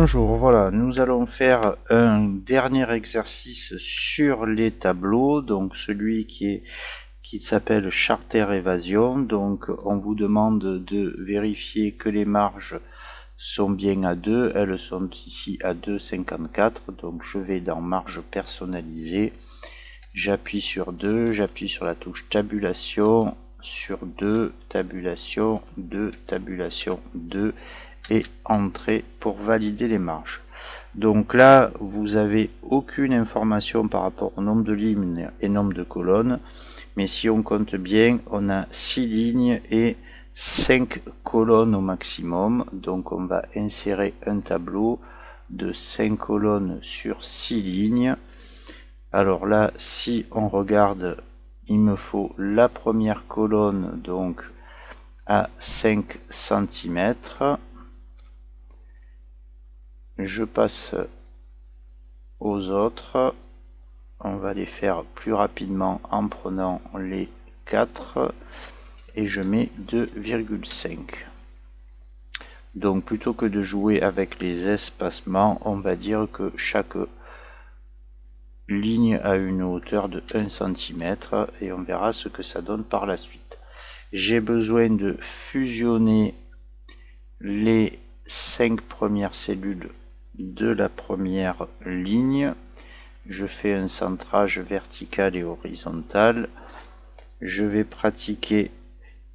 Bonjour, voilà, nous allons faire un dernier exercice sur les tableaux, donc celui qui s'appelle Charter Évasion. Donc on vous demande de vérifier que les marges sont bien à 2, elles sont ici à 2,54, donc je vais dans marge personnalisée, j'appuie sur 2, j'appuie sur la touche tabulation, sur 2, tabulation, 2, tabulation, 2, et entrer pour valider les marges. Donc là, vous avez aucune information par rapport au nombre de lignes et nombre de colonnes, mais si on compte bien, on a 6 lignes et 5 colonnes au maximum. Donc on va insérer un tableau de 5 colonnes sur 6 lignes. Alors là, si on regarde, il me faut la première colonne donc à 5 cm. Je passe aux autres. On va les faire plus rapidement en prenant les 4 et je mets 2,5. Donc plutôt que de jouer avec les espacements, on va dire que chaque ligne a une hauteur de 1 cm et on verra ce que ça donne par la suite. J'ai besoin de fusionner les 5 premières cellules de la première ligne. Je fais un centrage vertical et horizontal. Je vais pratiquer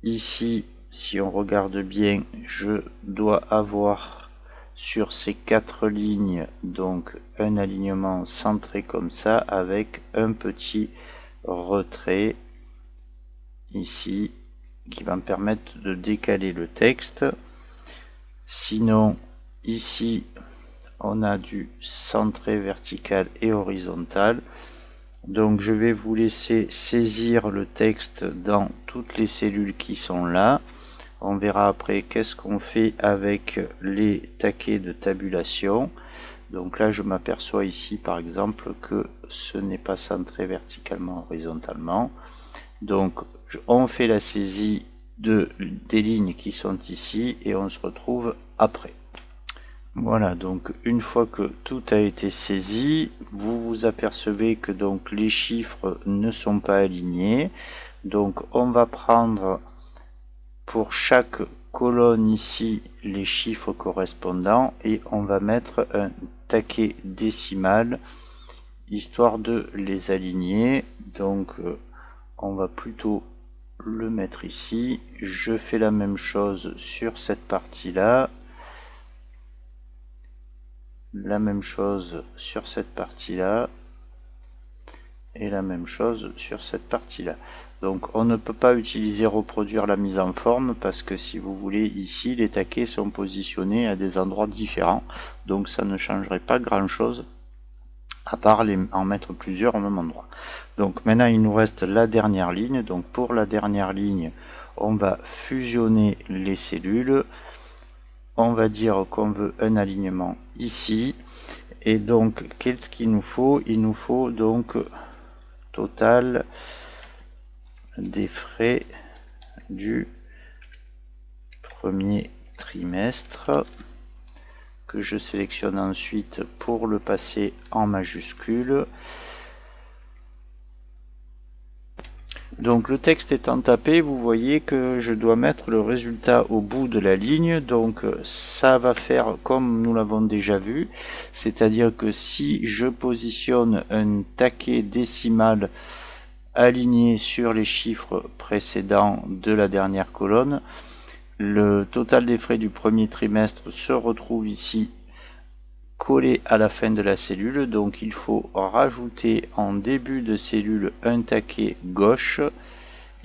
ici, si on regarde bien, je dois avoir sur ces 4 lignes donc un alignement centré comme ça avec un petit retrait ici qui va me permettre de décaler le texte. Sinon ici on a du centré vertical et horizontal. Donc je vais vous laisser saisir le texte dans toutes les cellules qui sont là. On verra après qu'est-ce qu'on fait avec les taquets de tabulation. Donc là je m'aperçois ici par exemple que ce n'est pas centré verticalement horizontalement. Donc on fait la saisie des lignes qui sont ici et on se retrouve après. Voilà, donc une fois que tout a été saisi, vous vous apercevez que donc les chiffres ne sont pas alignés. Donc on va prendre pour chaque colonne ici les chiffres correspondants et on va mettre un taquet décimal histoire de les aligner. Donc on va plutôt le mettre ici. Je fais la même chose sur cette partie-là. La même chose sur cette partie-là et la même chose sur cette partie-là. Donc on ne peut pas utiliser reproduire la mise en forme parce que si vous voulez ici les taquets sont positionnés à des endroits différents, donc ça ne changerait pas grand chose à part en mettre plusieurs au même endroit. Donc maintenant il nous reste la dernière ligne. Donc pour la dernière ligne on va fusionner les cellules. On va dire qu'on veut un alignement ici et donc qu'est-ce qu'il nous faut? Il nous faut donc total des frais du premier trimestre que je sélectionne ensuite pour le passer en majuscule. Donc le texte étant tapé, vous voyez que je dois mettre le résultat au bout de la ligne. Donc ça va faire comme nous l'avons déjà vu, c'est-à-dire que si je positionne un taquet décimal aligné sur les chiffres précédents de la dernière colonne, le total des frais du premier trimestre se retrouve ici collé à la fin de la cellule. Donc il faut rajouter en début de cellule un taquet gauche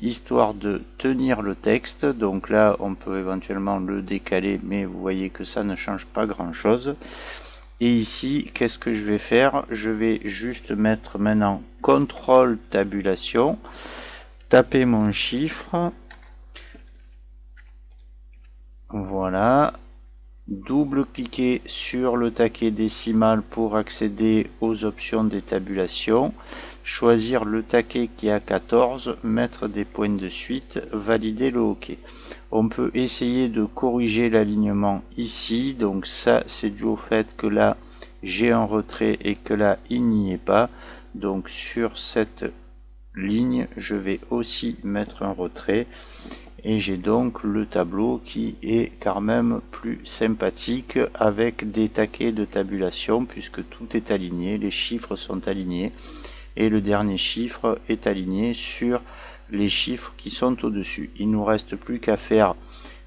histoire de tenir le texte. Donc là on peut éventuellement le décaler, mais vous voyez que ça ne change pas grand chose. Et ici qu'est-ce que je vais faire? Je vais juste mettre maintenant contrôle tabulation, taper mon chiffre, voilà. double-cliquer sur le taquet décimal pour accéder aux options des tabulations, choisir le taquet qui a 14, mettre des points de suite, valider le OK. On peut essayer de corriger l'alignement ici, donc ça c'est dû au fait que là j'ai un retrait et que là il n'y est pas, donc sur cette ligne je vais aussi mettre un retrait. Et j'ai donc le tableau qui est quand même plus sympathique avec des taquets de tabulation puisque tout est aligné, les chiffres sont alignés et le dernier chiffre est aligné sur les chiffres qui sont au-dessus. Il ne nous reste plus qu'à faire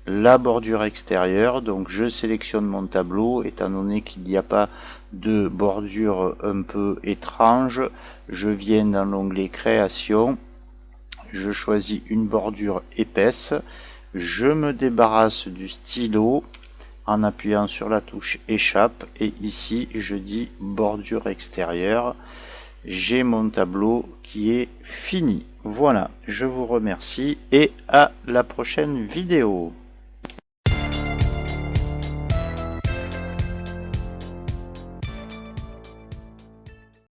la bordure extérieure, donc je sélectionne mon tableau étant donné qu'il n'y a pas de bordure un peu étrange. Je viens dans l'onglet création. Je choisis une bordure épaisse, je me débarrasse du stylo en appuyant sur la touche échappe et ici je dis bordure extérieure. J'ai mon tableau qui est fini. Voilà, je vous remercie et à la prochaine vidéo.